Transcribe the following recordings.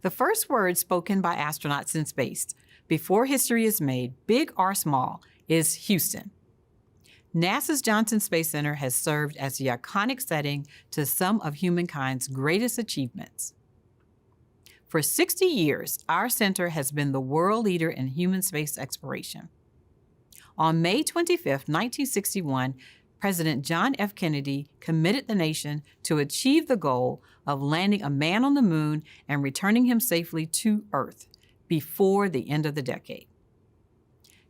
The first word spoken by astronauts in space, before history is made, big or small, is Houston. NASA's Johnson Space Center has served as the iconic setting to some of humankind's greatest achievements. For 60 years, our center has been the world leader in human space exploration. On May 25, 1961, President John F. Kennedy committed the nation to achieve the goal of landing a man on the moon and returning him safely to Earth before the end of the decade.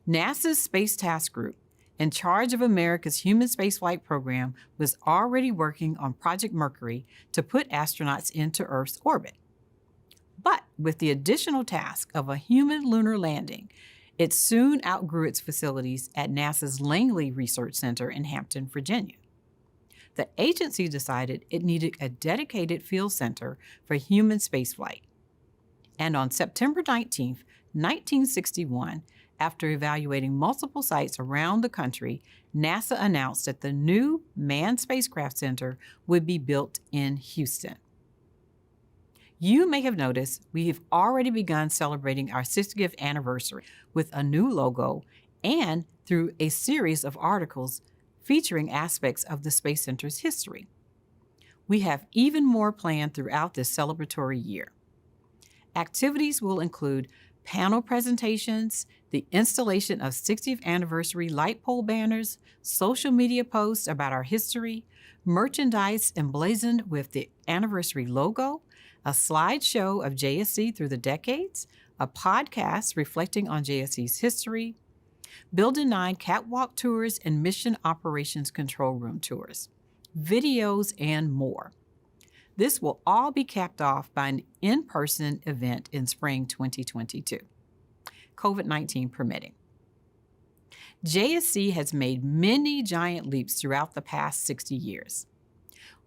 NASA's Space Task Group, in charge of America's human spaceflight program, was already working on Project Mercury to put astronauts into Earth's orbit. But with the additional task of a human lunar landing, it soon outgrew its facilities at NASA's Langley Research Center in Hampton, Virginia. The agency decided it needed a dedicated field center for human spaceflight. And on September 19, 1961, after evaluating multiple sites around the country, NASA announced that the new Manned Spacecraft Center would be built in Houston. You may have noticed we have already begun celebrating our 60th anniversary with a new logo and through a series of articles featuring aspects of the Space Center's history. We have even more planned throughout this celebratory year. Activities will include panel presentations, the installation of 60th anniversary light pole banners, social media posts about our history, merchandise emblazoned with the anniversary logo, a slideshow of JSC through the decades, a podcast reflecting on JSC's history, Building 9 catwalk tours and mission operations control room tours, videos, and more. This will all be capped off by an in-person event in spring 2022, COVID-19 permitting. JSC has made many giant leaps throughout the past 60 years.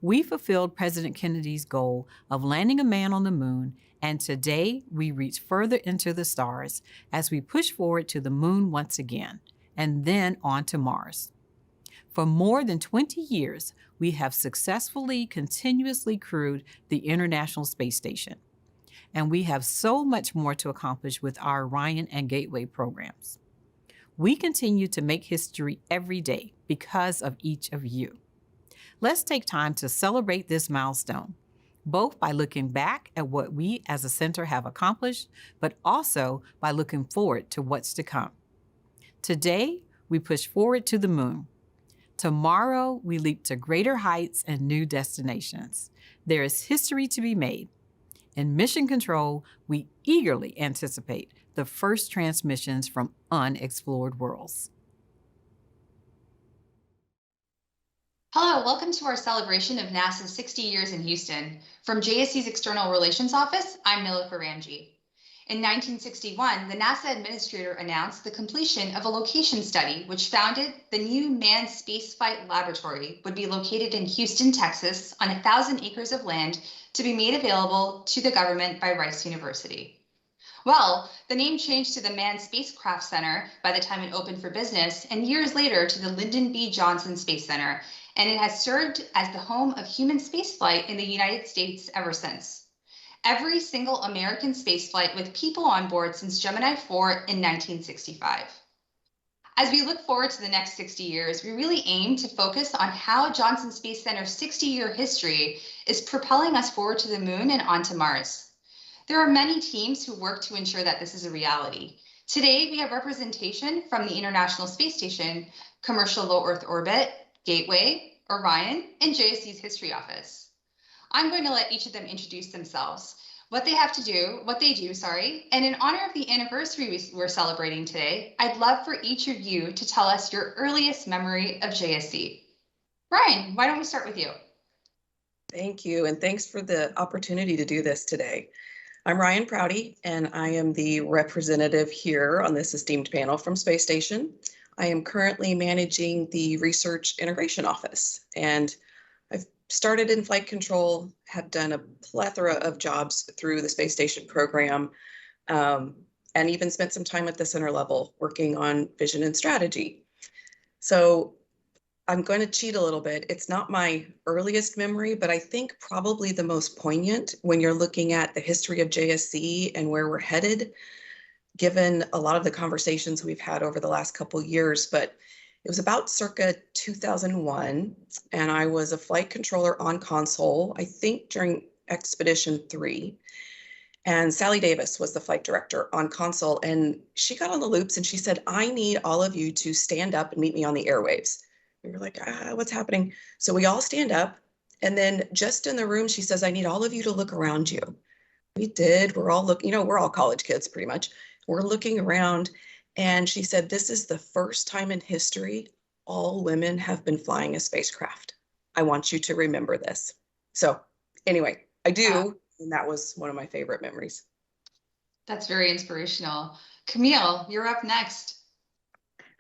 We fulfilled President Kennedy's goal of landing a man on the moon, and today we reach further into the stars as we push forward to the moon once again, and then on to Mars. For more than 20 years, we have successfully, continuously crewed the International Space Station, and we have so much more to accomplish with our Orion and Gateway programs. We continue to make history every day because of each of you. Let's take time to celebrate this milestone, both by looking back at what we as a center have accomplished, but also by looking forward to what's to come. Today, we push forward to the moon. Tomorrow, we leap to greater heights and new destinations. There is history to be made. In Mission Control, we eagerly anticipate the first transmissions from unexplored worlds. Hello, welcome to our celebration of NASA's 60 years in Houston. From JSC's External Relations Office, I'm Nilofer Ramji. In 1961, the NASA administrator announced the completion of a location study which founded the new Manned Spaceflight Laboratory would be located in Houston, Texas, on 1,000 acres of land to be made available to the government by Rice University. Well, the name changed to the Manned Spacecraft Center by the time it opened for business, and years later to the Lyndon B. Johnson Space Center, and it has served as the home of human spaceflight in the United States ever since. Every single American spaceflight with people on board since Gemini 4 in 1965. As we look forward to the next 60 years, we really aim to focus on how Johnson Space Center's 60-year history is propelling us forward to the moon and onto Mars. There are many teams who work to ensure that this is a reality. Today, we have representation from the International Space Station, Commercial Low Earth Orbit, Gateway, Orion, and JSC's History Office. I'm going to let each of them introduce themselves, what they do, and in honor of the anniversary we're celebrating today, I'd love for each of you to tell us your earliest memory of JSC. Ryan, why don't we start with you? Thank you, and thanks for the opportunity to do this today. I'm Ryan Prouty, and I am the representative here on this esteemed panel from Space Station. I am currently managing the Research Integration Office, and I've started in flight control, have done a plethora of jobs through the Space Station program, and even spent some time at the center level working on vision and strategy. So I'm going to cheat a little bit. It's not my earliest memory, but I think probably the most poignant when you're looking at the history of JSC and where we're headed, given a lot of the conversations we've had over the last couple of years. But it was about circa 2001, and I was a flight controller on console, I think during Expedition 3. And Sally Davis was the flight director on console, and she got on the loops and she said, I need all of you to stand up and meet me on the airwaves. We were like, what's happening? So we all stand up, and then just in the room, she says, I need all of you to look around you. We did. We're all looking, we're all college kids pretty much. We're looking around, and she said, this is the first time in history all women have been flying a spacecraft. I want you to remember this. So anyway, I do. And that was one of my favorite memories. That's very inspirational. Camille, you're up next.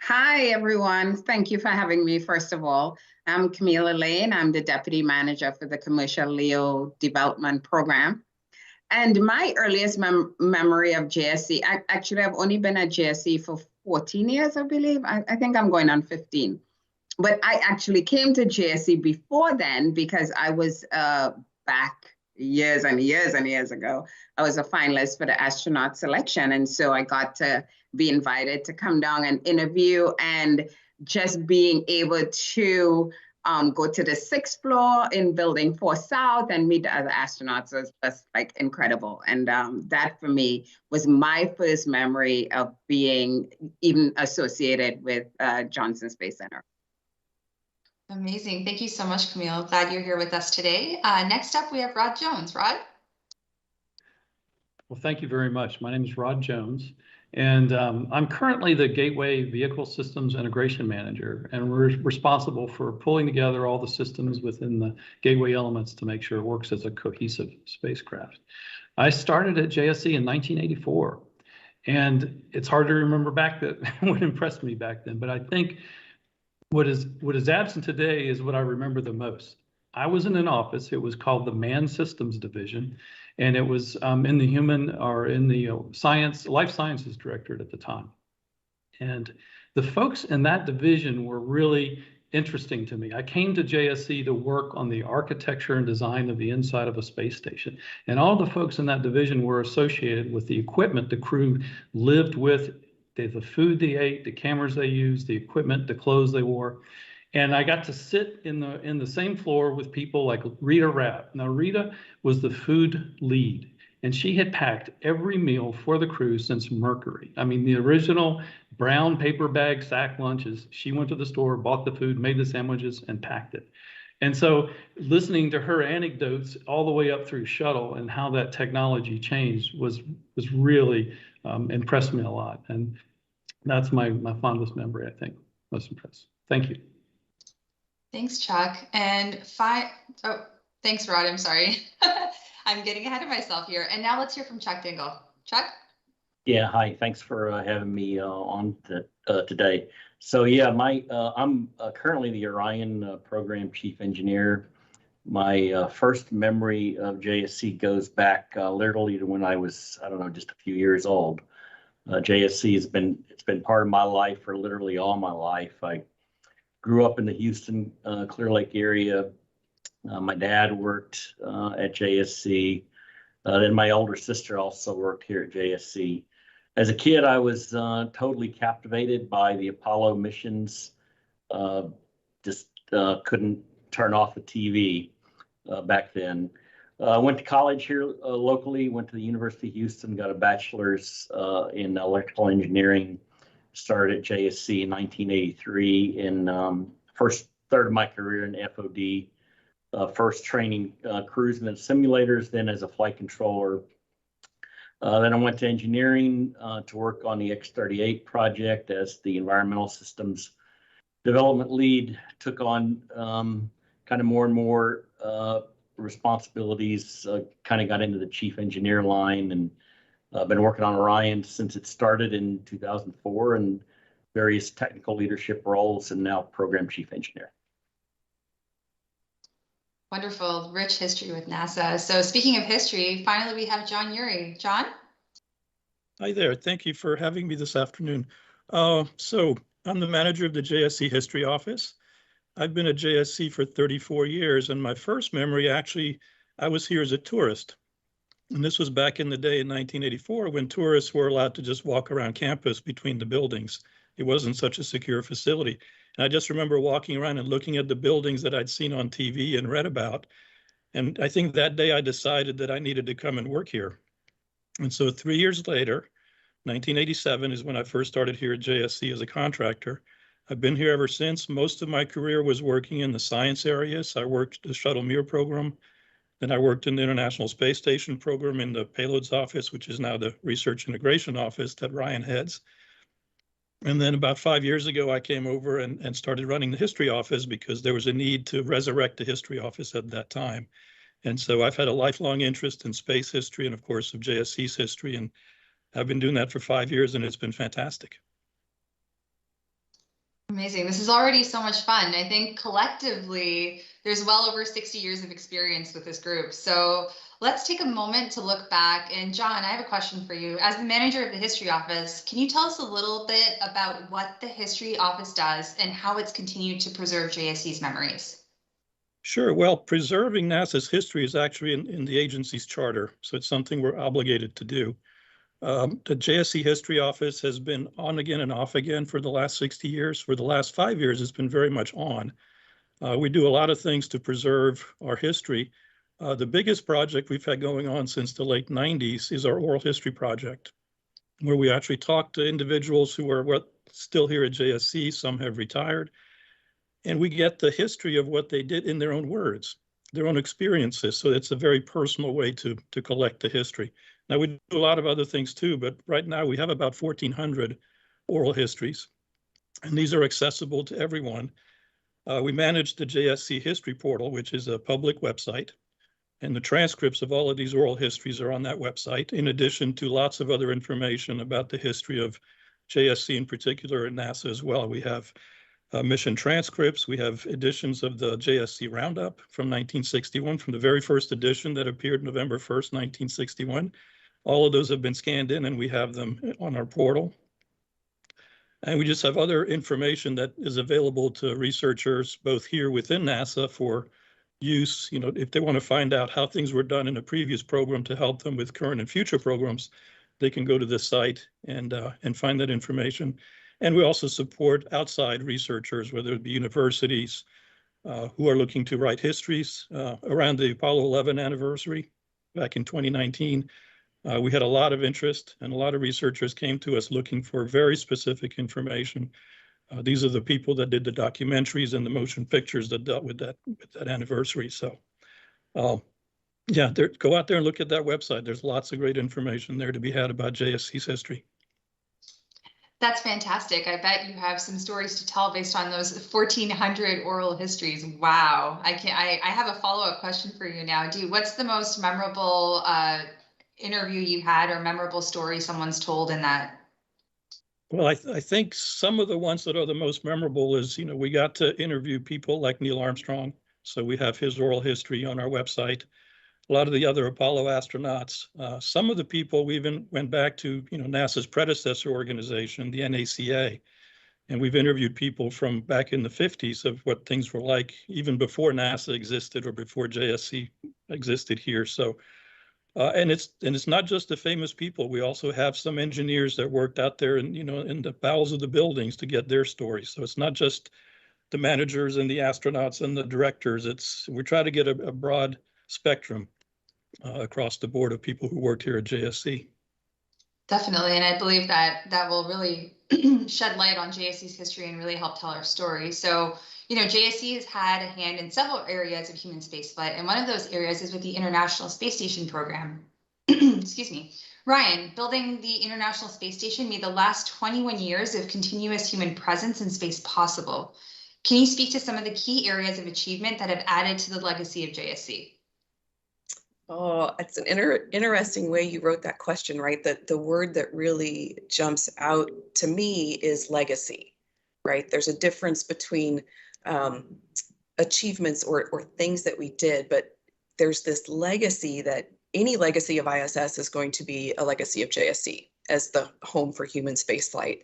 Hi, everyone. Thank you for having me, first of all. I'm Camille Lane. I'm the Deputy Manager for the Commercial LEO Development Program. And my earliest memory of JSC, actually, I've only been at JSC for 14 years, I believe. I think I'm going on 15. But I actually came to JSC before then because I was back years and years and years ago. I was a finalist for the astronaut selection. And so I got to be invited to come down and interview, and just being able to go to the 6th floor in Building 4 South and meet the other astronauts was just like incredible. And that for me was my first memory of being even associated with Johnson Space Center. Amazing. Thank you so much, Camille. Glad you're here with us today. Next up, we have Rod Jones. Rod? Well, thank you very much. My name is Rod Jones, and I'm currently the Gateway Vehicle Systems Integration Manager, and we're responsible for pulling together all the systems within the Gateway elements to make sure it works as a cohesive spacecraft. I started at JSC in 1984, and it's hard to remember back what impressed me back then, but I think what is absent today is what I remember the most. I was in an office. It was called the Manned Systems Division, and it was in the life sciences directorate at the time. And the folks in that division were really interesting to me. I came to JSC to work on the architecture and design of the inside of a space station. And all the folks in that division were associated with the equipment the crew lived with, the food they ate, the cameras they used, the equipment, the clothes they wore. And I got to sit in the same floor with people like Rita Rapp. Now, Rita was the food lead, and she had packed every meal for the crew since Mercury. I mean, the original brown paper bag sack lunches. She went to the store, bought the food, made the sandwiches, and packed it. And so listening to her anecdotes all the way up through shuttle and how that technology changed was really impressed me a lot. And that's my fondest memory, I think, most impressed. Thank you. Thanks, Chuck. And thanks, Rod. I'm sorry. I'm getting ahead of myself here. And now let's hear from Chuck Dingle. Chuck? Yeah, hi. Thanks for having me on today. So yeah, I'm currently the Orion Program Chief Engineer. My first memory of JSC goes back literally to when I was, I don't know, just a few years old. JSC has been part of my life for literally all my life. I grew up in the Houston, Clear Lake area. My dad worked at JSC. Then my older sister also worked here at JSC. As a kid, I was totally captivated by the Apollo missions. Just couldn't turn off the TV back then. Went to college here locally, went to the University of Houston, got a bachelor's in electrical engineering, started at JSC in 1983 in first third of my career in FOD, first training crews and then simulators, then as a flight controller. Then I went to engineering to work on the X-38 project as the environmental systems development lead, took on kind of more and more responsibilities, kind of got into the chief engineer line, and been working on Orion since it started in 2004 and various technical leadership roles, and now program chief engineer. Wonderful, rich history with NASA. So speaking of history, finally we have John Urey. John? Hi there, thank you for having me this afternoon. So I'm the manager of the JSC History Office. I've been at JSC for 34 years, and my first memory, actually, I was here as a tourist. And this was back in the day in 1984 when tourists were allowed to just walk around campus between the buildings. It wasn't such a secure facility. And I just remember walking around and looking at the buildings that I'd seen on TV and read about. And I think that day I decided that I needed to come and work here. And so 3 years later, 1987 is when I first started here at JSC as a contractor. I've been here ever since. Most of my career was working in the science areas. I worked the Shuttle Mir program. Then I worked in the International Space Station program in the Payloads Office, which is now the Research Integration Office that Ryan heads. And then about 5 years ago, I came over and started running the History Office because there was a need to resurrect the History Office at that time. And so I've had a lifelong interest in space history and, of course, of JSC's history. And I've been doing that for 5 years, and it's been fantastic. Amazing. This is already so much fun. I think collectively, there's well over 60 years of experience with this group. So let's take a moment to look back. And John, I have a question for you. As the manager of the History Office, can you tell us a little bit about what the History Office does and how it's continued to preserve JSC's memories? Sure. Well, preserving NASA's history is actually in the agency's charter, so it's something we're obligated to do. The JSC History Office has been on again and off again for the last 60 years. For the last 5 years, it's been very much on. We do a lot of things to preserve our history. The biggest project we've had going on since the late 90s is our oral history project, where we actually talk to individuals who are still here at JSC. Some have retired. And we get the history of what they did in their own words, their own experiences. So it's a very personal way to collect the history. Now, we do a lot of other things too, but right now we have about 1,400 oral histories, and these are accessible to everyone. We manage the JSC History Portal, which is a public website, and the transcripts of all of these oral histories are on that website, in addition to lots of other information about the history of JSC in particular and NASA as well. We have mission transcripts. We have editions of the JSC Roundup from 1961, from the very first edition that appeared November 1st, 1961. All of those have been scanned in, and we have them on our portal. And we just have other information that is available to researchers, both here within NASA for use, if they want to find out how things were done in a previous program to help them with current and future programs, they can go to this site and find that information. And we also support outside researchers, whether it be universities who are looking to write histories. Around the Apollo 11 anniversary back in 2019, we had a lot of interest, and a lot of researchers came to us looking for very specific information. These are the people that did the documentaries and the motion pictures that dealt with that anniversary. So yeah, go out there and look at that website. There's lots of great information there to be had about JSC's history. That's fantastic. I bet you have some stories to tell based on those 1,400 oral histories. Wow. I have a follow-up question for you now. What's the most memorable interview you had or memorable story someone's told in that? Well, I think some of the ones that are the most memorable is, we got to interview people like Neil Armstrong. So we have his oral history on our website. A lot of the other Apollo astronauts, some of the people we even went back to, NASA's predecessor organization, the NACA, and we've interviewed people from back in the 50s of what things were like even before NASA existed or before JSC existed here. So, and it's not just the famous people. We also have some engineers that worked out there and in the bowels of the buildings to get their stories. So it's not just the managers and the astronauts and the directors. We try to get a broad spectrum across the board of people who worked here at JSC. Definitely, and I believe that will really shed light on JSC's history and really help tell our story. So, JSC has had a hand in several areas of human spaceflight, and one of those areas is with the International Space Station program. Excuse me. Ryan, building the International Space Station made the last 21 years of continuous human presence in space possible. Can you speak to some of the key areas of achievement that have added to the legacy of JSC? Oh, it's an interesting way you wrote that question, right? That the word that really jumps out to me is legacy, right? There's a difference between achievements or things that we did, but there's this legacy that any legacy of ISS is going to be a legacy of JSC as the home for human spaceflight.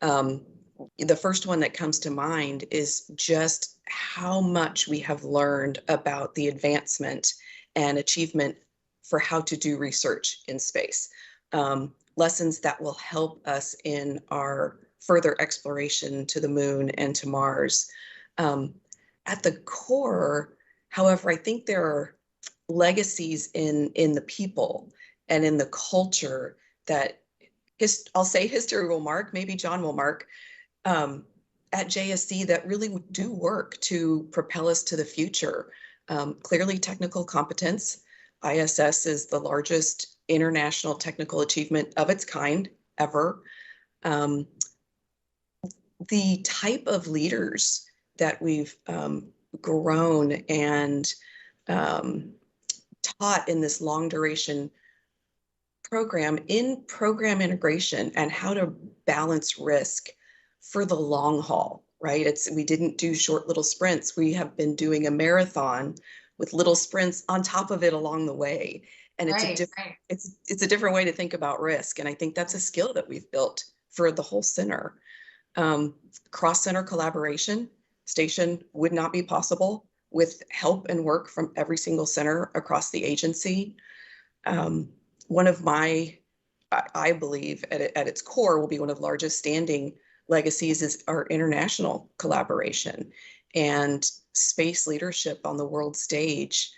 The first one that comes to mind is just how much we have learned about the advancement and achievement for how to do research in space. Lessons that will help us in our further exploration to the moon and to Mars. At the core, however, I think there are legacies in the people and in the culture that I'll say history will mark, maybe John will mark, at JSC that really do work to propel us to the future. Clearly, technical competence. ISS is the largest international technical achievement of its kind ever. The type of leaders that we've grown and taught in this long duration program in program integration and how to balance risk for the long haul, right? We didn't do short little sprints. We have been doing a marathon with little sprints on top of it along the way. And it's a different way to think about risk. And I think that's a skill that we've built for the whole center. Cross-center collaboration station would not be possible with help and work from every single center across the agency. One of I believe at its core will be one of the largest standing legacies is our international collaboration and space leadership on the world stage.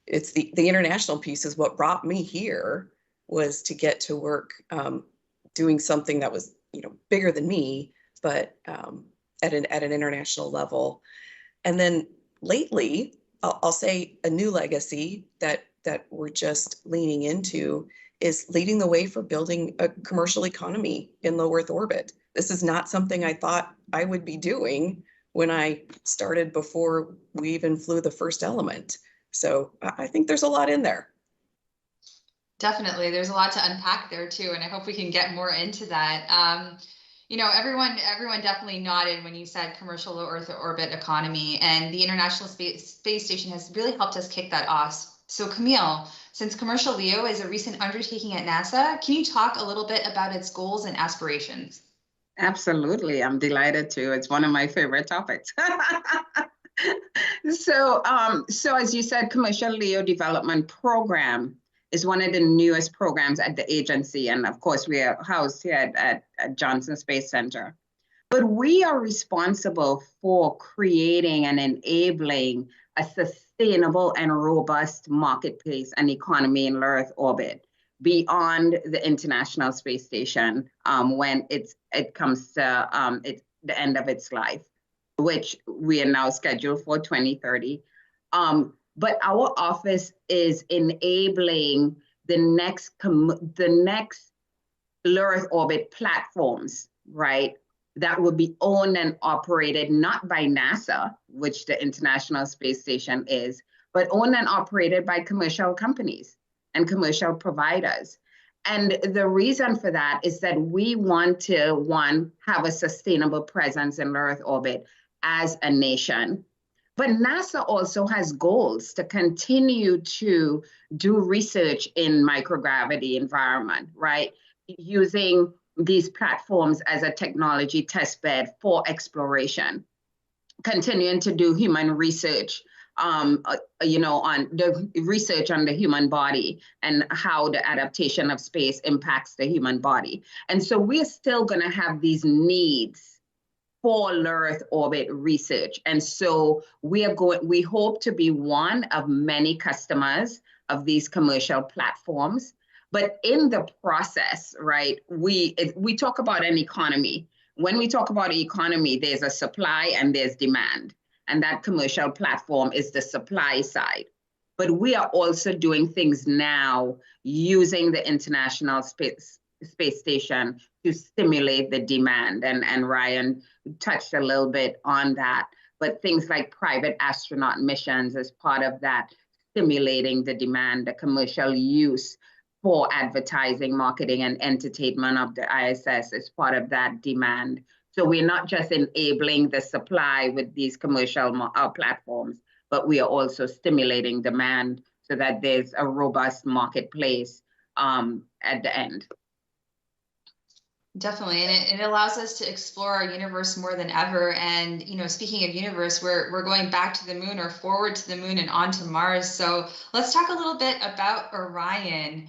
It's the international piece is what brought me here, was to get to work doing something that was, bigger than me, but at an international level. And then lately, I'll say a new legacy that we're just leaning into is leading the way for building a commercial economy in low Earth orbit. This is not something I thought I would be doing when I started before we even flew the first Element. So I think there's a lot in there. Definitely. There's a lot to unpack there too. And I hope we can get more into that. Everyone definitely nodded when you said commercial low Earth orbit economy, and the International Space Station has really helped us kick that off. So Camille, since Commercial LEO is a recent undertaking at NASA, can you talk a little bit about its goals and aspirations? Absolutely. I'm delighted to. It's one of my favorite topics. So as you said, Commercial LEO Development Program is one of the newest programs at the agency. And of course, we are housed here at Johnson Space Center. But we are responsible for creating and enabling a sustainable and robust marketplace and economy in low Earth orbit beyond the International Space Station when it comes to the end of its life, which we are now scheduled for 2030. But our office is enabling the next low Earth orbit platforms, right? That will be owned and operated not by NASA, which the International Space Station is, but owned and operated by commercial companies and commercial providers. And the reason for that is that we want to, one, have a sustainable presence in low Earth orbit as a nation. But NASA also has goals to continue to do research in microgravity environment, right? Using these platforms as a technology testbed for exploration, continuing to do human research, on the research on the human body and how the adaptation of space impacts the human body. And so we're still going to have these needs for low Earth orbit research. And so we hope to be one of many customers of these commercial platforms. But in the process, right, we talk about an economy. When we talk about economy, there's a supply and there's demand. And that commercial platform is the supply side. But we are also doing things now using the International Space Station to stimulate the demand. And Ryan touched a little bit on that. But things like private astronaut missions as part of that, stimulating the demand, the commercial use for advertising, marketing, and entertainment of the ISS is part of that demand. So we're not just enabling the supply with these commercial platforms, but we are also stimulating demand so that there's a robust marketplace at the end. Definitely, and it allows us to explore our universe more than ever. And speaking of universe, we're going back to the moon or forward to the moon and on to Mars. So let's talk a little bit about Orion.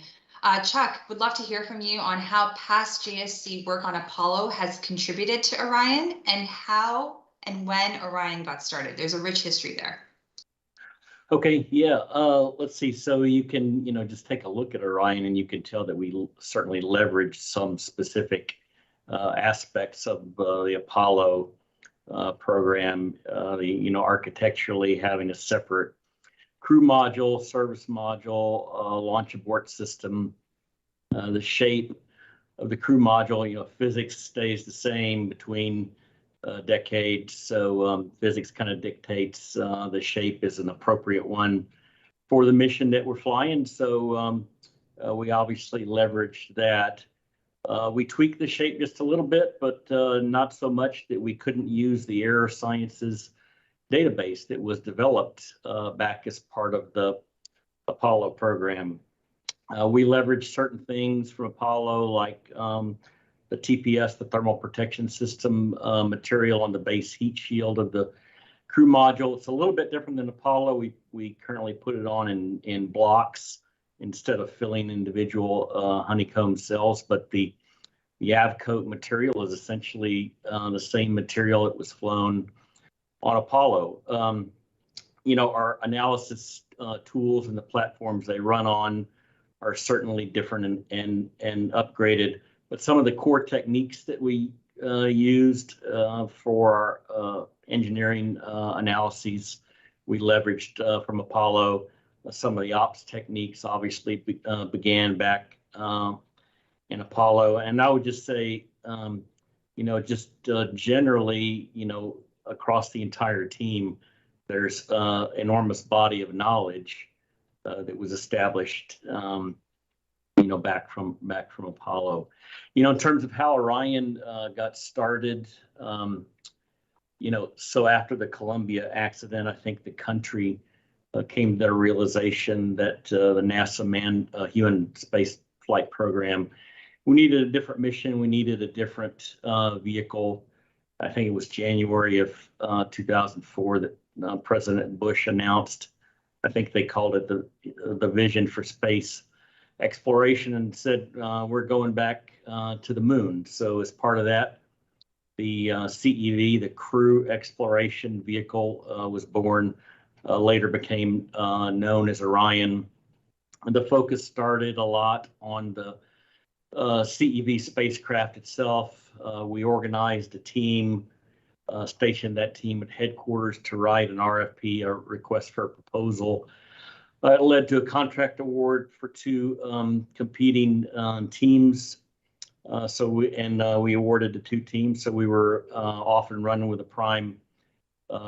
Chuck, would love to hear from you on how past JSC work on Apollo has contributed to Orion and how and when Orion got started. There's a rich history there. Okay, yeah, let's see. So you can, just take a look at Orion and you can tell that we certainly leverage some specific aspects of the Apollo program, architecturally having a separate crew module, service module, launch abort system, the shape of the crew module, physics stays the same between decades. So physics kind of dictates the shape is an appropriate one for the mission that we're flying. So we obviously leveraged that. We tweaked the shape just a little bit, but not so much that we couldn't use the Air Sciences database that was developed back as part of the Apollo program. We leveraged certain things from Apollo, like the TPS, the thermal protection system material on the base heat shield of the crew module. It's a little bit different than Apollo. We currently put it on in blocks instead of filling individual honeycomb cells, but the Avcoat material is essentially the same material that was flown on Apollo. Our analysis tools and the platforms they run on are certainly different and upgraded. But some of the core techniques that we used for our engineering analyses, we leveraged from Apollo. Some of the ops techniques obviously began back in Apollo. And I would just say, generally, across the entire team, there's enormous body of knowledge that was established back from Apollo. In terms of how Orion got started, so after the Columbia accident, I think the country came to their realization that the NASA manned human space flight program, we needed a different mission. We needed a different vehicle. I think it was January of 2004 that President Bush announced. I think they called it the Vision for Space Exploration, and said we're going back to the moon. So as part of that, the CEV, the Crew Exploration Vehicle, was born. Later became known as Orion. And the focus started a lot on the CEV spacecraft itself. We organized a team, stationed that team at headquarters to write an RFP, a request for a proposal. It led to a contract award for two competing teams. So we awarded the two teams. So we were off and running with a prime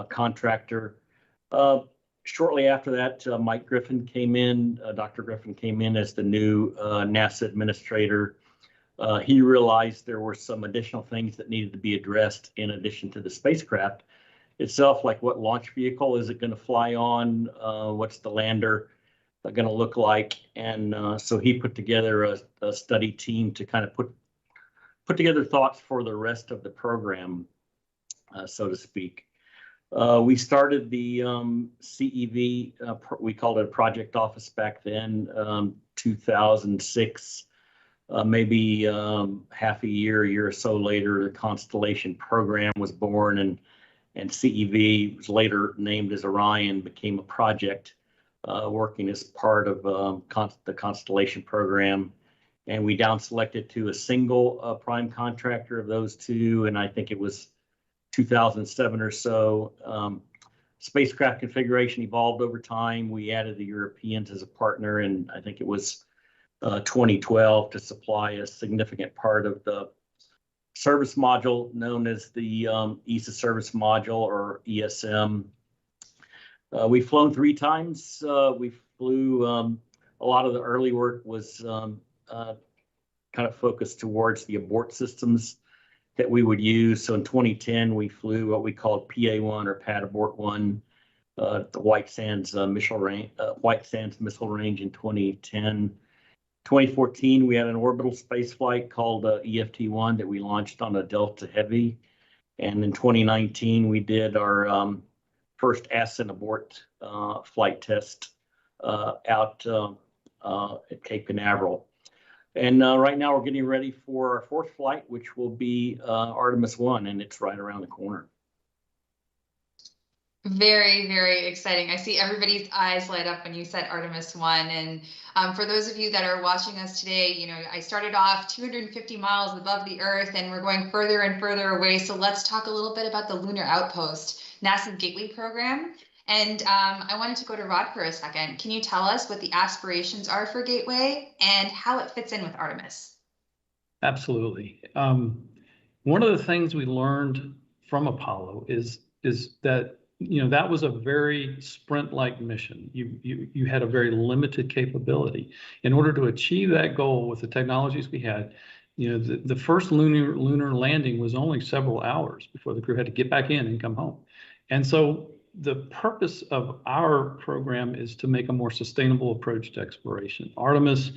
contractor. Shortly after that, Mike Griffin came in, Dr. Griffin came in as the new NASA administrator. He realized there were some additional things that needed to be addressed in addition to the spacecraft itself, like what launch vehicle is it going to fly on? What's the lander going to look like? And so he put together a study team to kind of put together thoughts for the rest of the program, so to speak. We started the CEV, we called it a project office back then, 2006. Maybe half a year or so later, the Constellation program was born, and CEV was later named as Orion, became a project working as part of the Constellation program. And we down selected to a single prime contractor of those two, and I think it was 2007 or so. Spacecraft configuration evolved over time. We added the Europeans as a partner, and I think it was 2012 to supply a significant part of the service module known as the ESA service module, or ESM. We've flown 3 times. We flew, a lot of the early work was kind of focused towards the abort systems that we would use. So in 2010, we flew what we called PA1 or Pad Abort 1, the White Sands Missile Range in 2010. 2014, we had an orbital space flight called EFT-1 that we launched on a Delta Heavy. And in 2019, we did our first ascent abort flight test out at Cape Canaveral. And right now we're getting ready for our fourth flight, which will be Artemis 1, and it's right around the corner. Very, very exciting. I see everybody's eyes light up when you said Artemis 1. And for those of you that are watching us today, you know, I started off 250 miles above the Earth and we're going further and further away. So let's talk a little bit about the Lunar Outpost, NASA's Gateway program. And I wanted to go to Rod for a second. Can you tell us what the aspirations are for Gateway and how it fits in with Artemis? Absolutely. One of the things we learned from Apollo is that, you know, that was a very sprint-like mission. You had a very limited capability. In order to achieve that goal with the technologies we had, you know, the first lunar landing was only several hours before the crew had to get back in and come home. And so the purpose of our program is to make a more sustainable approach to exploration. Artemis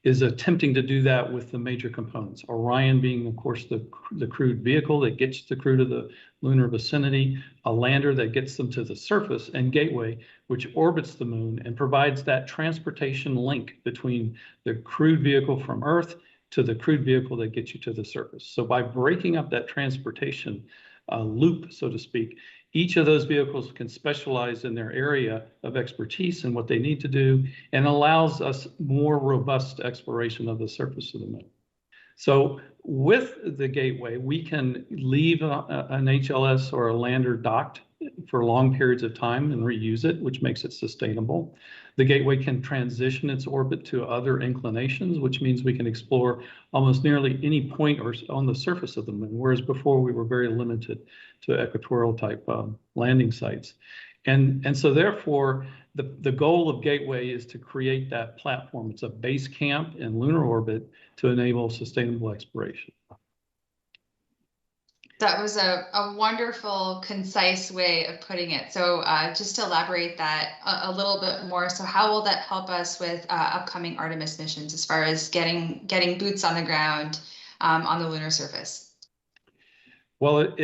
is attempting to do that with the major components. Orion being, of course, the crewed vehicle that gets the crew to the lunar vicinity, a lander that gets them to the surface, and Gateway, which orbits the moon and provides that transportation link between the crewed vehicle from Earth to the crewed vehicle that gets you to the surface. So by breaking up that transportation loop, so to speak, each of those vehicles can specialize in their area of expertise and what they need to do, and allows us more robust exploration of the surface of the moon. So with the Gateway, we can leave an HLS or a lander docked for long periods of time and reuse it, which makes it sustainable. The Gateway can transition its orbit to other inclinations, which means we can explore almost nearly any point or on the surface of the moon, whereas before we were very limited to equatorial type landing sites. And so therefore, the goal of Gateway is to create that platform. It's a base camp in lunar orbit to enable sustainable exploration. That was a wonderful, concise way of putting it. So just to elaborate that a little bit more, so how will that help us with upcoming Artemis missions as far as getting boots on the ground on the lunar surface? Well,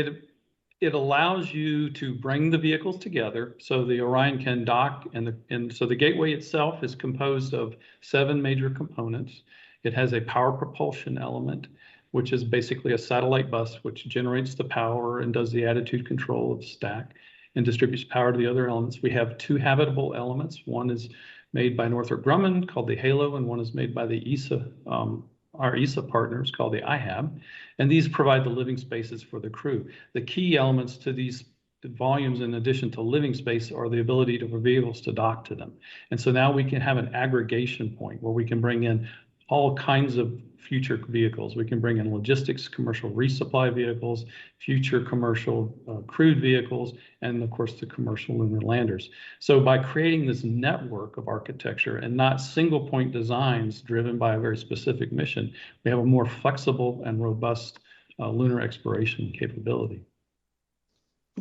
it allows you to bring the vehicles together so the Orion can dock, and so the Gateway itself is composed of 7 major components. It has a power propulsion element, which is basically a satellite bus which generates the power and does the attitude control of the stack and distributes power to the other elements. We have 2 habitable elements. One is made by Northrop Grumman called the Halo, and one is made by the ESA, our ESA partners called the IHAB. And these provide the living spaces for the crew. The key elements to these volumes, in addition to living space, are the ability for vehicles to dock to them. And so now we can have an aggregation point where we can bring in all kinds of future vehicles. We can bring in logistics, commercial resupply vehicles, future commercial crewed vehicles, and of course the commercial lunar landers. So by creating this network of architecture and not single point designs driven by a very specific mission, we have a more flexible and robust lunar exploration capability.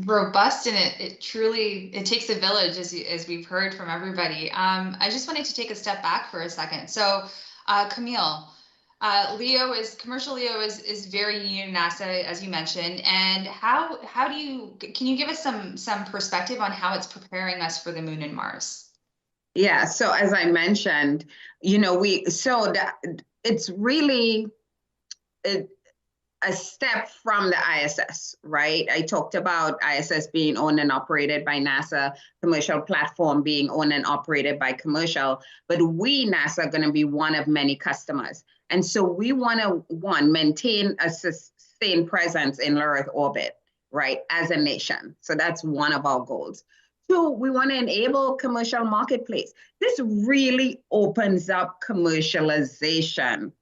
Robust, and it truly takes a village, as we've heard from everybody. I just wanted to take a step back for a second. So Camille, commercial LEO is very new to NASA, as you mentioned. And can you give us some perspective on how it's preparing us for the moon and Mars? Yeah, so as I mentioned, you know, it's really a step from the ISS, right? I talked about ISS being owned and operated by NASA, commercial platform being owned and operated by commercial, but we, NASA, are going to be one of many customers. And so we want to, maintain a sustained presence in low Earth orbit, right, as a nation. So that's one of our goals. 2, we want to enable commercial marketplace. This really opens up commercialization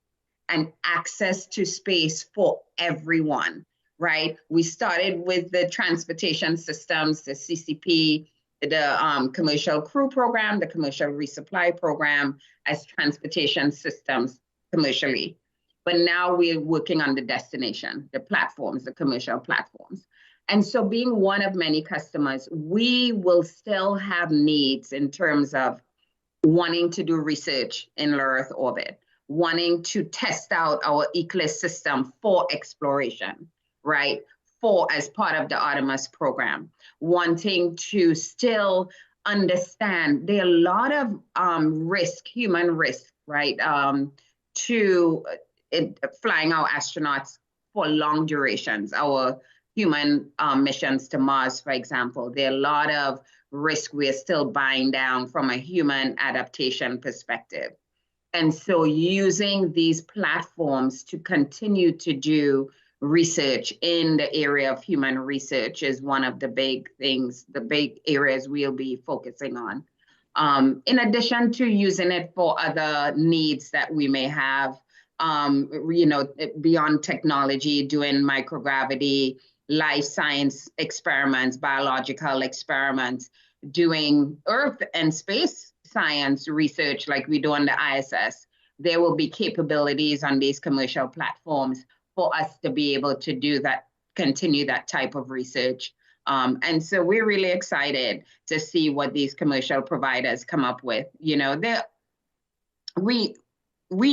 and access to space for everyone, right? We started with the transportation systems, the CCP, the commercial crew program, the commercial resupply program as transportation systems commercially. But now we're working on the destination, the platforms, the commercial platforms. And so being one of many customers, we will still have needs in terms of wanting to do research in low Earth orbit, wanting to test out our ECLIS system for exploration, right? For as part of the Artemis program, wanting to still understand there are a lot of human risk, right? To flying our astronauts for long durations, our human missions to Mars, for example. There are a lot of risk we're still buying down from a human adaptation perspective. And so using these platforms to continue to do research in the area of human research is one of the big things, the big areas we'll be focusing on. In addition to using it for other needs that we may have, beyond technology, doing microgravity, life science experiments, biological experiments, doing Earth and space science research like we do on the ISS. There will be capabilities on these commercial platforms for us to be able to do that, continue that type of research. And so we're really excited to see what these commercial providers come up with. We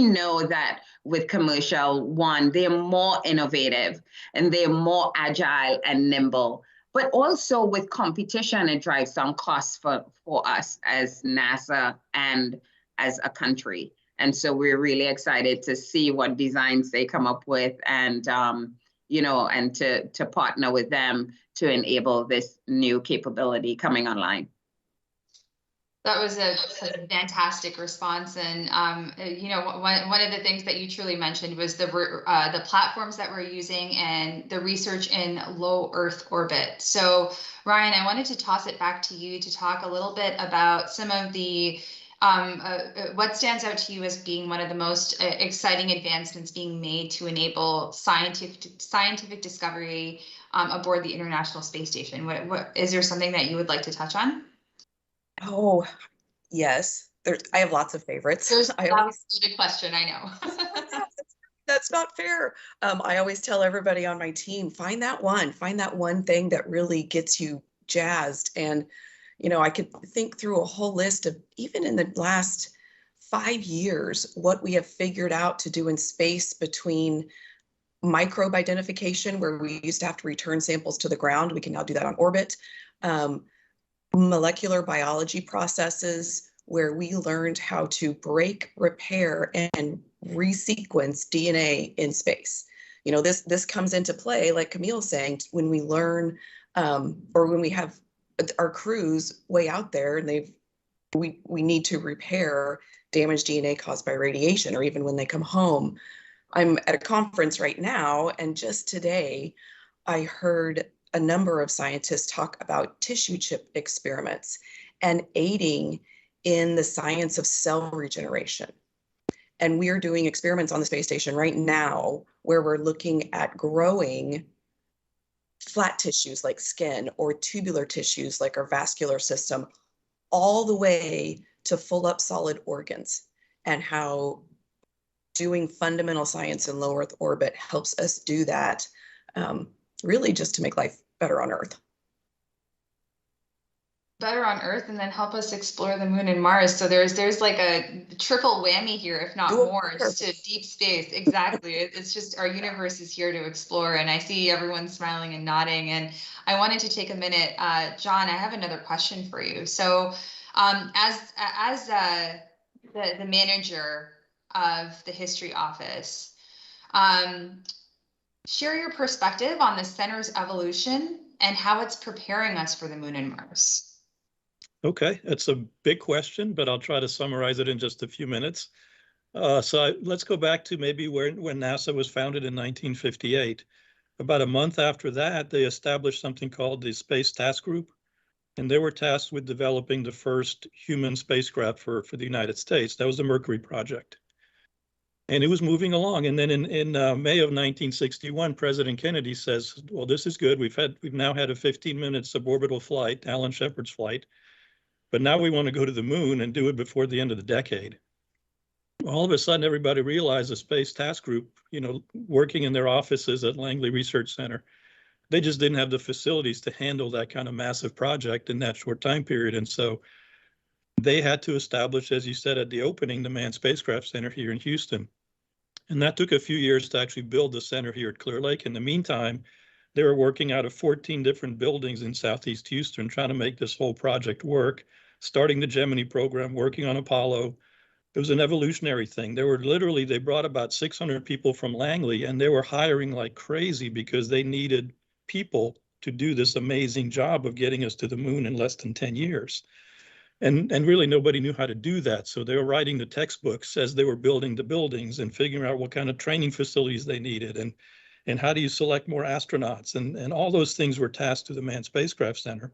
know that with commercial, they're more innovative and they're more agile and nimble, but also with competition, it drives down costs for us as NASA and as a country. And so we're really excited to see what designs they come up with and, and to partner with them to enable this new capability coming online. That was a fantastic response, and one of the things that you truly mentioned was the platforms that we're using and the research in low Earth orbit. So, Ryan, I wanted to toss it back to you to talk a little bit about some of the what stands out to you as being one of the most exciting advancements being made to enable scientific discovery aboard the International Space Station. What is there something that you would like to touch on? Oh, yes. I have lots of favorites. That was a good question, I know. That's not fair. I always tell everybody on my team, find that one thing that really gets you jazzed. And, I could think through a whole list of, even in the last 5 years, what we have figured out to do in space between microbe identification, where we used to have to return samples to the ground. We can now do that on orbit. Molecular biology processes where we learned how to break, repair, and resequence DNA in space. This comes into play, like Camille's saying, when we learn or when we have our crews way out there and we need to repair damaged DNA caused by radiation, or even when they come home. I'm at a conference right now, and just today I heard a number of scientists talk about tissue chip experiments and aiding in the science of cell regeneration. And we are doing experiments on the space station right now where we're looking at growing flat tissues like skin or tubular tissues like our vascular system, all the way to full up solid organs, and how doing fundamental science in low Earth orbit helps us do that, really just to make life better on Earth. Better on Earth, and then help us explore the moon and Mars. So there's like a triple whammy here, if not more, just to deep space. Exactly. It's just our universe is here to explore, and I see everyone smiling and nodding. And I wanted to take a minute, John. I have another question for you. So, as the manager of the History Office, share your perspective on the center's evolution and how it's preparing us for the moon and Mars. Okay, it's a big question, but I'll try to summarize it in just a few minutes. Let's go back to maybe when NASA was founded in 1958. About a month after that, they established something called the Space Task Group, and they were tasked with developing the first human spacecraft for the United States. That was the Mercury project. And it was moving along. And then in May of 1961, President Kennedy says, well, this is good. We've now had a 15-minute suborbital flight, Alan Shepard's flight. But now we want to go to the moon and do it before the end of the decade. All of a sudden, everybody realized the Space Task Group, working in their offices at Langley Research Center, they just didn't have the facilities to handle that kind of massive project in that short time period. And so they had to establish, as you said at the opening, the Manned Spacecraft Center here in Houston. And that took a few years to actually build the center here at Clear Lake. In the meantime, they were working out of 14 different buildings in Southeast Houston, trying to make this whole project work, starting the Gemini program, working on Apollo. It was an evolutionary thing. They brought about 600 people from Langley, and they were hiring like crazy because they needed people to do this amazing job of getting us to the moon in less than 10 years. And really nobody knew how to do that. So they were writing the textbooks as they were building the buildings and figuring out what kind of training facilities they needed and how do you select more astronauts, and all those things were tasked to the Manned Spacecraft Center.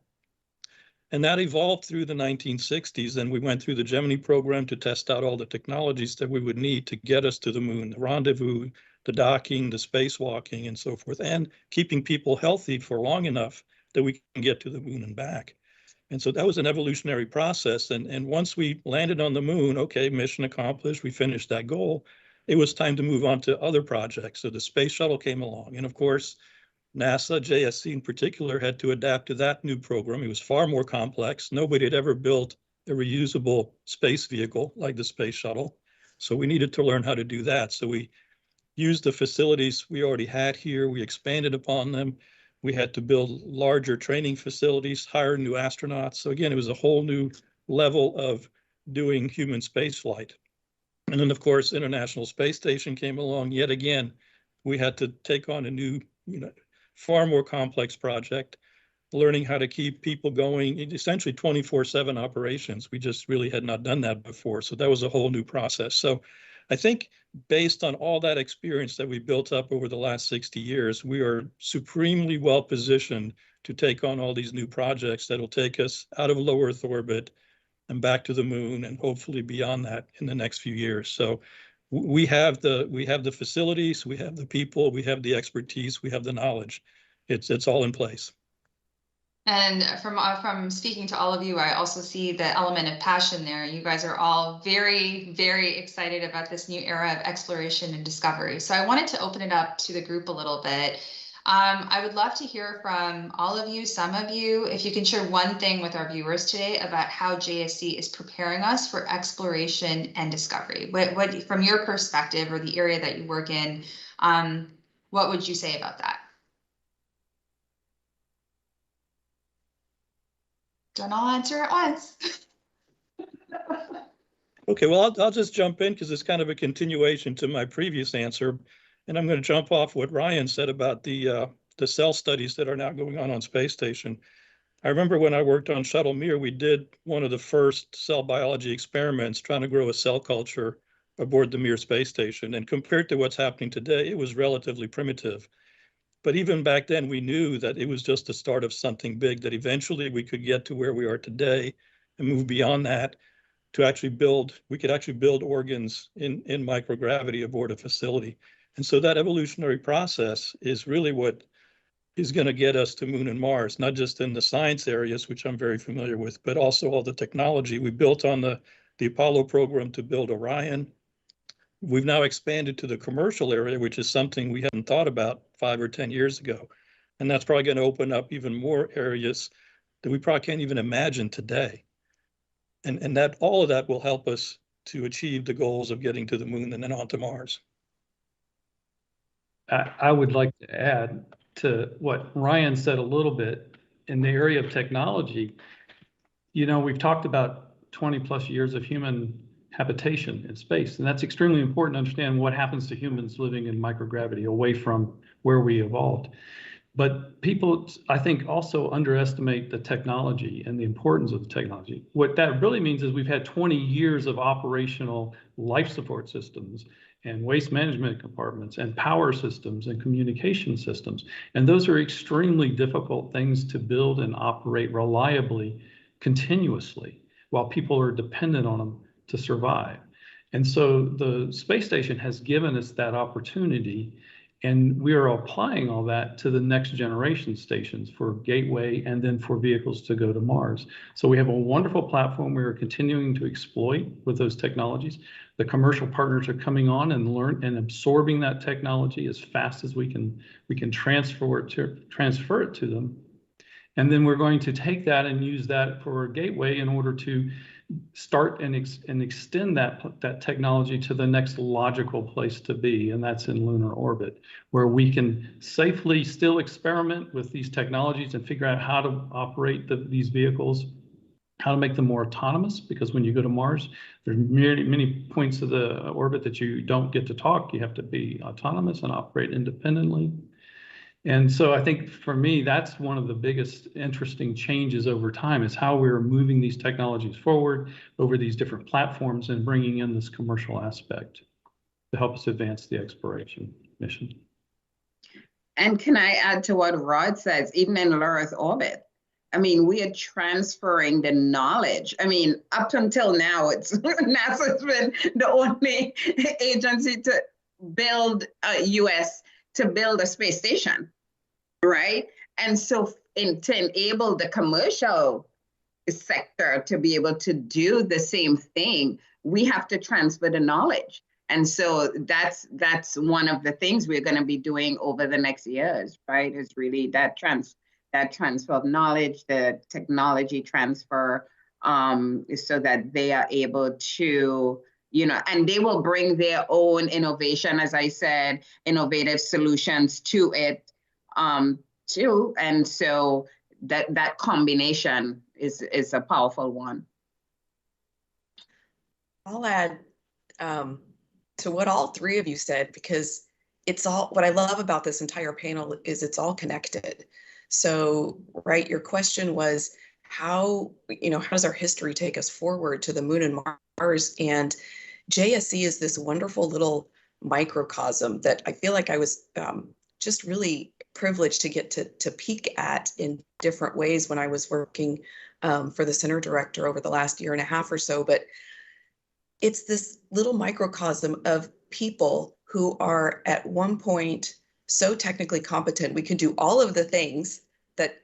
And that evolved through the 1960s, and we went through the Gemini program to test out all the technologies that we would need to get us to the moon, the rendezvous, the docking, the spacewalking, and so forth, and keeping people healthy for long enough that we can get to the moon and back. And so that was an evolutionary process. And once we landed on the moon, okay, mission accomplished, we finished that goal. It was time to move on to other projects. So the space shuttle came along. And of course, NASA, JSC in particular, had to adapt to that new program. It was far more complex. Nobody had ever built a reusable space vehicle like the space shuttle. So we needed to learn how to do that. So we used the facilities we already had here. We expanded upon them. We had to build larger training facilities, hire new astronauts. So again, it was a whole new level of doing human spaceflight. And then, of course, International Space Station came along. Yet again, we had to take on a new, far more complex project, learning how to keep people going, essentially 24/7 operations. We just really had not done that before. So that was a whole new process. So I think based on all that experience that we built up over the last 60 years, we are supremely well positioned to take on all these new projects that'll take us out of low Earth orbit and back to the moon, and hopefully beyond that in the next few years. So we have the facilities, we have the people, we have the expertise, we have the knowledge. It's all in place. And from speaking to all of you, I also see the element of passion there. You guys are all very, very excited about this new era of exploration and discovery. So I wanted to open it up to the group a little bit. I would love to hear from all of you, some of you, if you can share one thing with our viewers today about how JSC is preparing us for exploration and discovery. What from your perspective or the area that you work in, what would you say about that? Don't all answer at once. Okay, well, I'll just jump in because it's kind of a continuation to my previous answer. And I'm going to jump off what Ryan said about the cell studies that are now going on Space Station. I remember when I worked on Shuttle Mir, we did one of the first cell biology experiments trying to grow a cell culture aboard the Mir space station. And compared to what's happening today, it was relatively primitive. But even back then, we knew that it was just the start of something big, that eventually we could get to where we are today and move beyond that to actually we could actually build organs in microgravity aboard a facility. And so that evolutionary process is really what is going to get us to Moon and Mars, not just in the science areas, which I'm very familiar with, but also all the technology. We built on the Apollo program to build Orion. We've now expanded to the commercial area, which is something we hadn't thought about 5 or 10 years ago. And that's probably going to open up even more areas that we probably can't even imagine today. And that all of that will help us to achieve the goals of getting to the moon and then on to Mars. I would like to add to what Ryan said a little bit in the area of technology. We've talked about 20 plus years of human habitation in space, and that's extremely important to understand what happens to humans living in microgravity away from where we evolved. But people, I think, also underestimate the technology and the importance of the technology. What that really means is we've had 20 years of operational life support systems and waste management compartments and power systems and communication systems. And those are extremely difficult things to build and operate reliably, continuously, while people are dependent on them to survive. And so the space station has given us that opportunity, and we are applying all that to the next generation stations for Gateway and then for vehicles to go to Mars. So we have a wonderful platform we are continuing to exploit with those technologies. The commercial partners are coming on and absorbing that technology as fast as we can transfer it to them. And then we're going to take that and use that for Gateway in order to start and extend that technology to the next logical place to be, and that's in lunar orbit, where we can safely still experiment with these technologies and figure out how to operate these vehicles, how to make them more autonomous, because when you go to Mars, there's many points of the orbit that you don't get to talk. You have to be autonomous and operate independently. And so I think for me, that's one of the biggest interesting changes over time, is how we're moving these technologies forward over these different platforms and bringing in this commercial aspect to help us advance the exploration mission. And can I add to what Rod says, even in low Earth orbit, I mean, we are transferring the knowledge. I mean, up until now, NASA's been the only agency to build US to build a space station, right? And so to enable the commercial sector to be able to do the same thing, we have to transfer the knowledge. And so that's one of the things we're going to be doing over the next years, right? Is really that transfer of knowledge, the technology transfer, so that they are able to, and they will bring their own innovation, as I said, innovative solutions to it, too. And so that combination is a powerful one. I'll add to what all three of you said, because what I love about this entire panel is it's all connected. So, right, your question was how does our history take us forward to the moon and Mars? And JSC is this wonderful little microcosm that I feel like I was just really privileged to get to peek at in different ways when I was working for the center director over the last year and a half or so. But it's this little microcosm of people who are at one point so technically competent, we can do all of the things that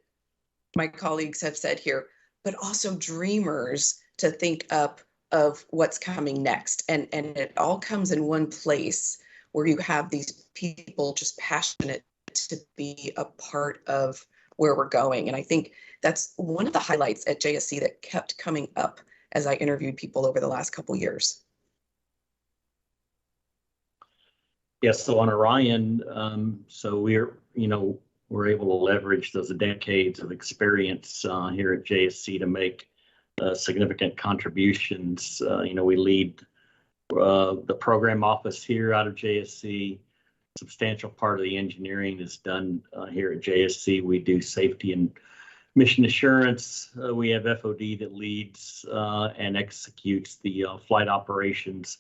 my colleagues have said here, but also dreamers to think up of what's coming next. And it all comes in one place where you have these people just passionate to be a part of where we're going. And I think that's one of the highlights at JSC that kept coming up as I interviewed people over the last couple years. Yes, so on Orion, so we're able to leverage those decades of experience here at JSC to make significant contributions. We lead the program office here out of JSC. Substantial part of the engineering is done here at JSC. We do safety and mission assurance. We have FOD that leads and executes the flight operations,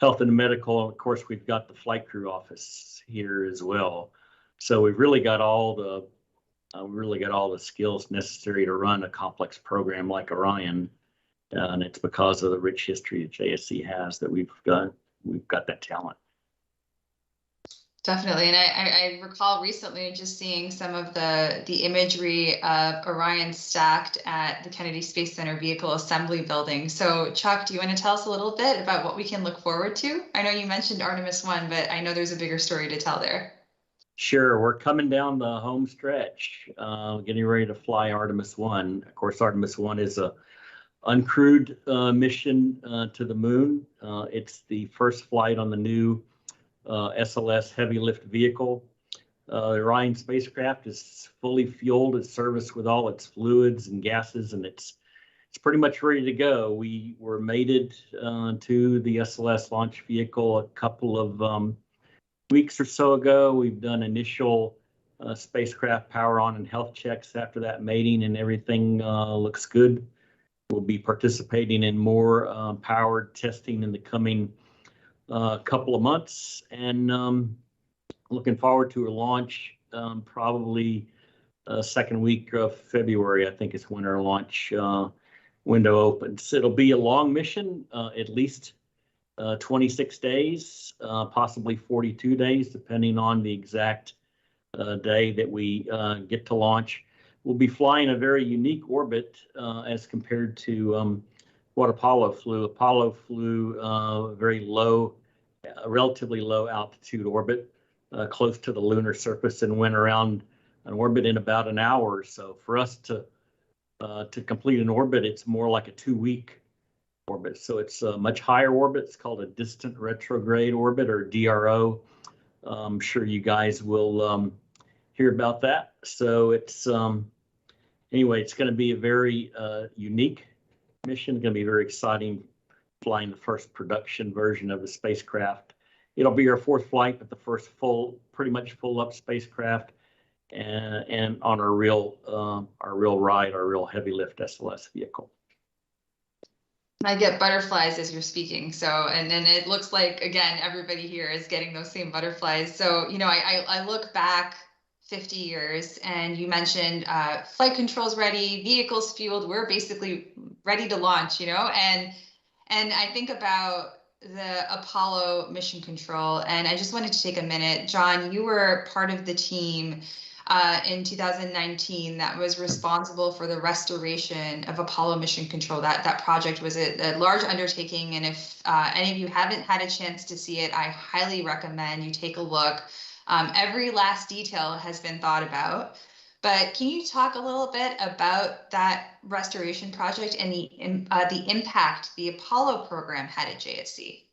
health and medical. And of course, we've got the flight crew office here as well. So we've really got all the skills necessary to run a complex program like Orion. And it's because of the rich history that JSC has that we've got that talent. Definitely. And I recall recently just seeing some of the imagery of Orion stacked at the Kennedy Space Center Vehicle Assembly Building. So Chuck, do you want to tell us a little bit about what we can look forward to? I know you mentioned Artemis 1, but I know there's a bigger story to tell there. Sure. We're coming down the home stretch, getting ready to fly Artemis 1. Of course, Artemis 1 is a uncrewed mission to the moon. It's the first flight on the new SLS heavy lift vehicle. The Orion spacecraft is fully fueled, it's serviced with all its fluids and gases, and it's pretty much ready to go. We were mated to the SLS launch vehicle a couple of weeks or so ago. We've done initial spacecraft power on and health checks after that mating, and everything looks good. We'll be participating in more powered testing in the coming couple of months, and looking forward to a launch probably second week of February, I think is when our launch window opens. It'll be a long mission, at least 26 days, possibly 42 days, depending on the exact day that we get to launch. We'll be flying a very unique orbit as compared to what Apollo flew. Apollo flew very low, relatively low altitude orbit, close to the lunar surface, and went around an orbit in about an hour or so. For us to complete an orbit, it's more like a 2-week orbit. So it's a much higher orbit. It's called a distant retrograde orbit, or DRO. I'm sure you guys will hear about that. So it's anyway, it's going to be a very unique mission. Going to be very exciting, flying the first production version of the spacecraft. It'll be our fourth flight, but the first pretty much full up spacecraft, and on our real ride, our real heavy lift SLS vehicle. I get butterflies as you're speaking. So, and then it looks like, again, everybody here is getting those same butterflies. So, you know, I look back 50 years and you mentioned flight controls ready, vehicles fueled, we're basically ready to launch, you know, and I think about the Apollo mission control, and I just wanted to take a minute. John, you were part of the team in 2019 that was responsible for the restoration of Apollo mission control. That project was a large undertaking, and if any of you haven't had a chance to see it, I highly recommend you take a look. Every last detail has been thought about. But can you talk a little bit about that restoration project and the impact the Apollo program had at JSC?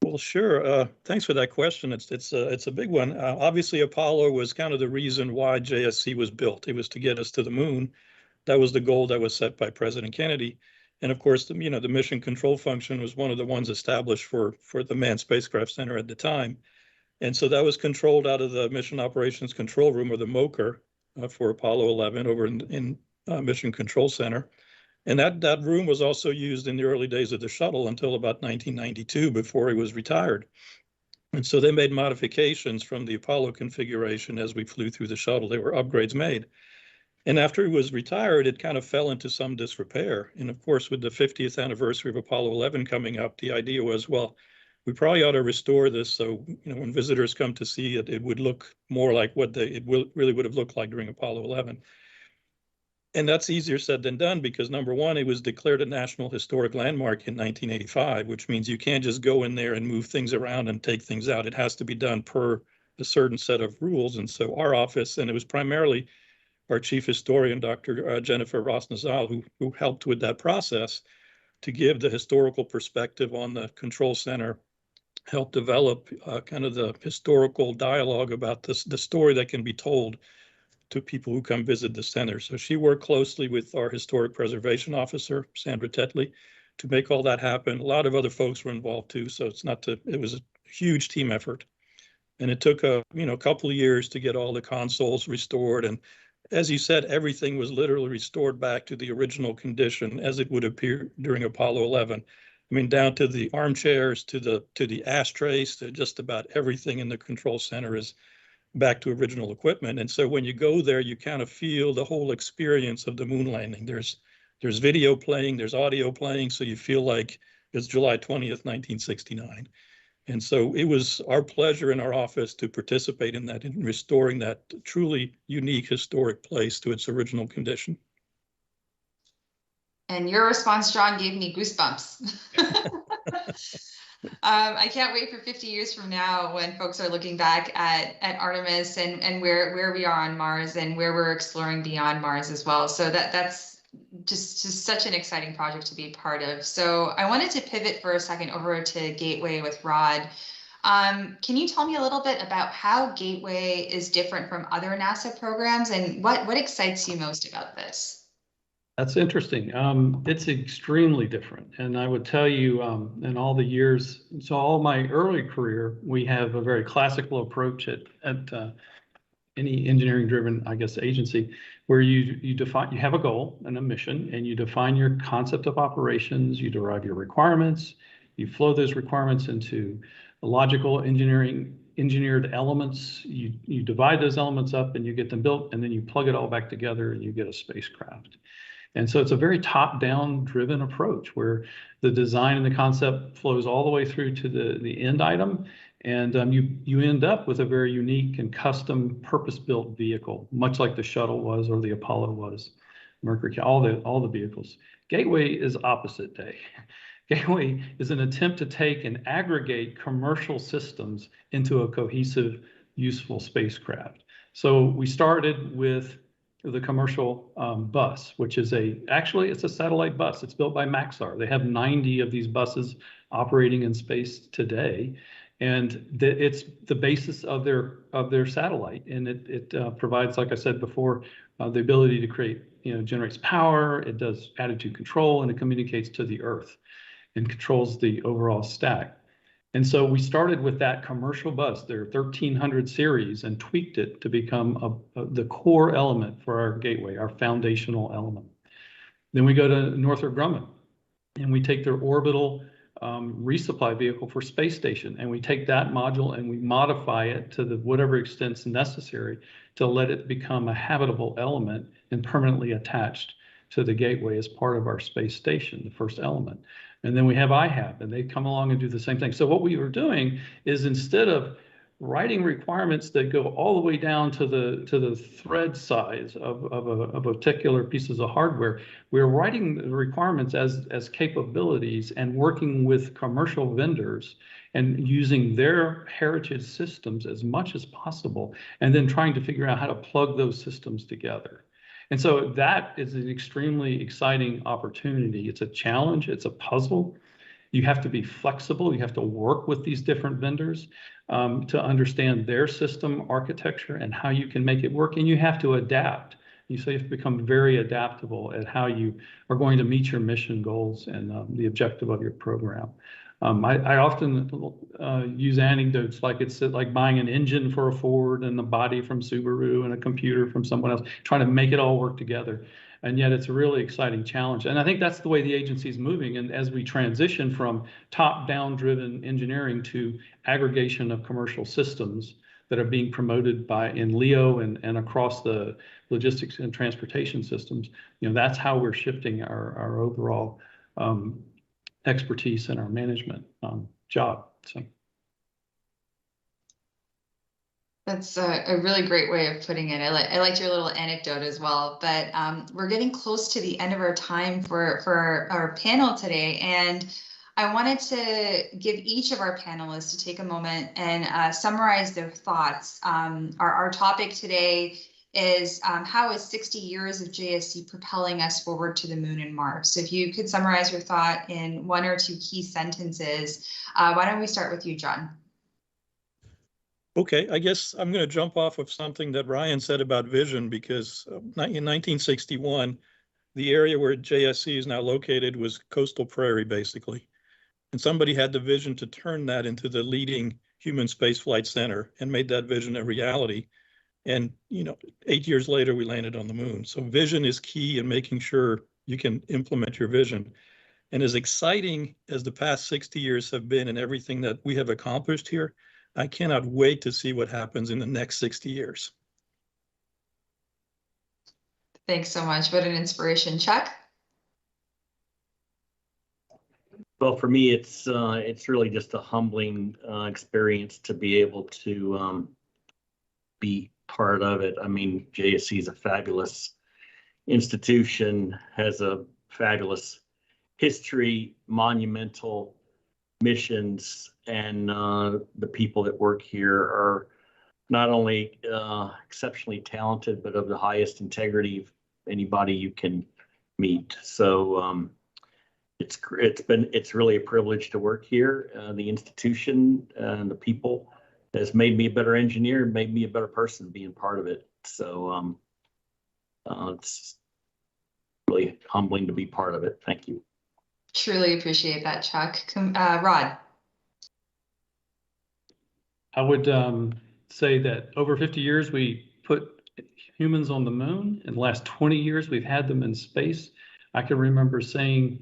Well, sure. Thanks for that question. It's a big one. Obviously, Apollo was kind of the reason why JSC was built. It was to get us to the moon. That was the goal that was set by President Kennedy. And of course, the mission control function was one of the ones established for the Manned Spacecraft Center at the time. And so that was controlled out of the Mission Operations Control Room, or the MOCR, for Apollo 11 over in Mission Control Center. And that room was also used in the early days of the shuttle until about 1992, before he was retired. And so they made modifications from the Apollo configuration as we flew through the shuttle. There were upgrades made. And after he was retired, it kind of fell into some disrepair. And of course, with the 50th anniversary of Apollo 11 coming up, the idea was, well, we probably ought to restore this so, when visitors come to see it, it would look more like what really would have looked like during Apollo 11. And that's easier said than done, because number one, it was declared a National Historic Landmark in 1985, which means you can't just go in there and move things around and take things out. It has to be done per a certain set of rules. And so our office, and it was primarily our chief historian, Dr. Jennifer Ross-Nazal, who helped with that process to give the historical perspective on the control center, help develop kind of the historical dialogue about the story that can be told to people who come visit the center. So she worked closely with our historic preservation officer, Sandra Tetley, to make all that happen. A lot of other folks were involved too, so it was a huge team effort. And it took a couple of years to get all the consoles restored. And as you said, everything was literally restored back to the original condition as it would appear during Apollo 11. I mean, down to the armchairs, to the ashtrays, to just about everything in the control center is back to original equipment. And so when you go there, you kind of feel the whole experience of the moon landing. There's video playing, there's audio playing, so you feel like it's July 20th, 1969. And so it was our pleasure in our office to participate in that, in restoring that truly unique historic place to its original condition. And your response, John, gave me goosebumps. I can't wait for 50 years from now when folks are looking back at Artemis and where we are on Mars and where we're exploring beyond Mars as well. So that's just such an exciting project to be part of. So I wanted to pivot for a second over to Gateway with Rod. Can you tell me a little bit about how Gateway is different from other NASA programs, and what excites you most about this? That's interesting. It's extremely different. And I would tell you, in all the years, so all my early career, we have a very classical approach at any engineering-driven, I guess, agency, where you have a goal and a mission, and you define your concept of operations, you derive your requirements, you flow those requirements into logical engineered elements, you divide those elements up and you get them built, and then you plug it all back together and you get a spacecraft. And so it's a very top-down driven approach where the design and the concept flows all the way through to the end item. And you end up with a very unique and custom purpose-built vehicle, much like the shuttle was or the Apollo was, Mercury, all the vehicles. Gateway is opposite day. Gateway is an attempt to take and aggregate commercial systems into a cohesive, useful spacecraft. So we started with the commercial bus, which is actually it's a satellite bus. It's built by Maxar. They have 90 of these buses operating in space today, and it's the basis of their satellite, and it provides, like I said before, the ability to create, generates power. It does attitude control, and it communicates to the Earth and controls the overall stack. And so we started with that commercial bus, their 1300 series, and tweaked it to become the core element for our gateway, our foundational element. Then we go to Northrop Grumman, and we take their orbital resupply vehicle for space station, and we take that module and we modify it to whatever extent's necessary to let it become a habitable element and permanently attached to the gateway as part of our space station, the first element. And then we have IHAB, and they come along and do the same thing. So what we were doing is, instead of writing requirements that go all the way down to the thread size of a particular pieces of hardware, we're writing the requirements as capabilities and working with commercial vendors and using their heritage systems as much as possible, and then trying to figure out how to plug those systems together. And so that is an extremely exciting opportunity. It's a challenge, it's a puzzle. You have to be flexible. You have to work with these different vendors to understand their system architecture and how you can make it work. And you have to adapt. So you have to become very adaptable at how you are going to meet your mission goals and the objective of your program. I often use anecdotes like it's like buying an engine for a Ford and a body from Subaru and a computer from someone else, trying to make it all work together. And yet it's a really exciting challenge. And I think that's the way the agency is moving. And as we transition from top-down driven engineering to aggregation of commercial systems that are being promoted in LEO and across the logistics and transportation systems, that's how we're shifting our overall expertise in our management job. So. That's a really great way of putting it. I liked your little anecdote as well, but we're getting close to the end of our time for our panel today. And I wanted to give each of our panelists to take a moment and summarize their thoughts. Our topic today is how is 60 years of JSC propelling us forward to the moon and Mars? So if you could summarize your thought in 1 or 2 key sentences, why don't we start with you, John? Okay, I guess I'm going to jump off of something that Ryan said about vision, because in 1961, the area where JSC is now located was coastal prairie, basically. And somebody had the vision to turn that into the leading human spaceflight center and made that vision a reality. And, 8 years later, we landed on the moon. So vision is key in making sure you can implement your vision. And as exciting as the past 60 years have been and everything that we have accomplished here, I cannot wait to see what happens in the next 60 years. Thanks so much. What an inspiration. Chuck? Well, for me, it's really just a humbling experience to be able to be part of it. I mean, JSC is a fabulous institution, has a fabulous history, monumental missions, and the people that work here are not only exceptionally talented, but of the highest integrity of anybody you can meet. So it's really a privilege to work here. The institution and the people has made me a better engineer, made me a better person being part of it. So it's really humbling to be part of it. Thank you. Truly appreciate that, Chuck. Rod? I would say that over 50 years, we put humans on the moon. In the last 20 years, we've had them in space. I can remember saying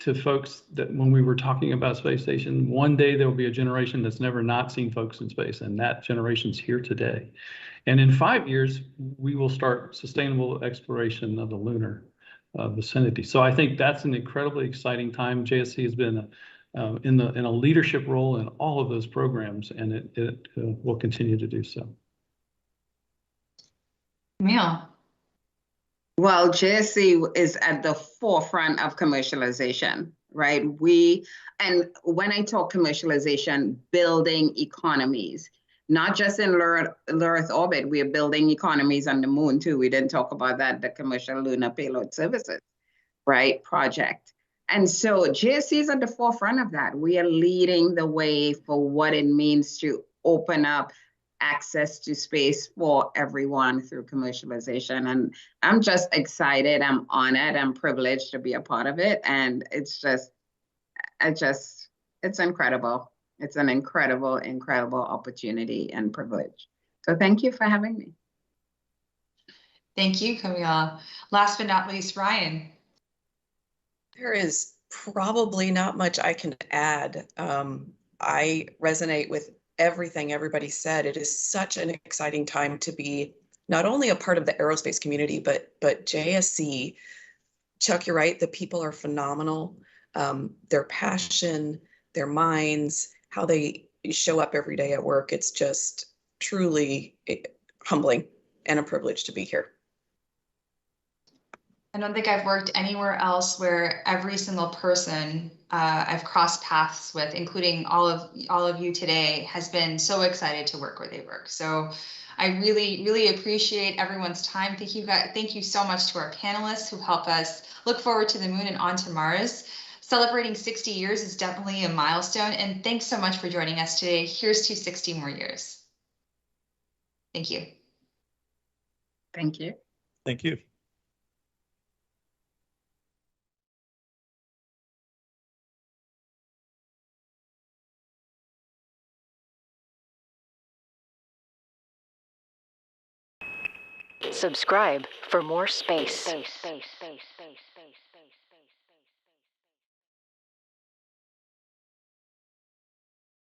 to folks that when we were talking about space station, one day there will be a generation that's never not seen folks in space, and that generation's here today. And in 5 years, we will start sustainable exploration of the lunar vicinity. So I think that's an incredibly exciting time. JSC has been in a leadership role in all of those programs, and it will continue to do so. Camille? Well, JSC is at the forefront of commercialization, right? And when I talk commercialization, building economies. not just in low Earth orbit, we are building economies on the moon too. We didn't talk about that, the Commercial Lunar Payload Services, right, project. And so JSC is at the forefront of that. We are leading the way for what it means to open up access to space for everyone through commercialization. And I'm just excited, I'm honored, I'm privileged to be a part of it. And it's incredible. It's an incredible, incredible opportunity and privilege. So thank you for having me. Thank you, Camila. Last but not least, Ryan. There is probably not much I can add. I resonate with everything everybody said. It is such an exciting time to be not only a part of the aerospace community, but JSC. Chuck, you're right. The people are phenomenal. Their passion, their minds, how they show up every day at work. It's just truly humbling and a privilege to be here. I don't think I've worked anywhere else where every single person I've crossed paths with, including all of you today, has been so excited to work where they work. So I really, really appreciate everyone's time. Thank you guys. Thank you so much to our panelists who help us look forward to the moon and on to Mars. Celebrating 60 years is definitely a milestone. And thanks so much for joining us today. Here's to 60 more years. Thank you. Thank you. Thank you. Subscribe for more space.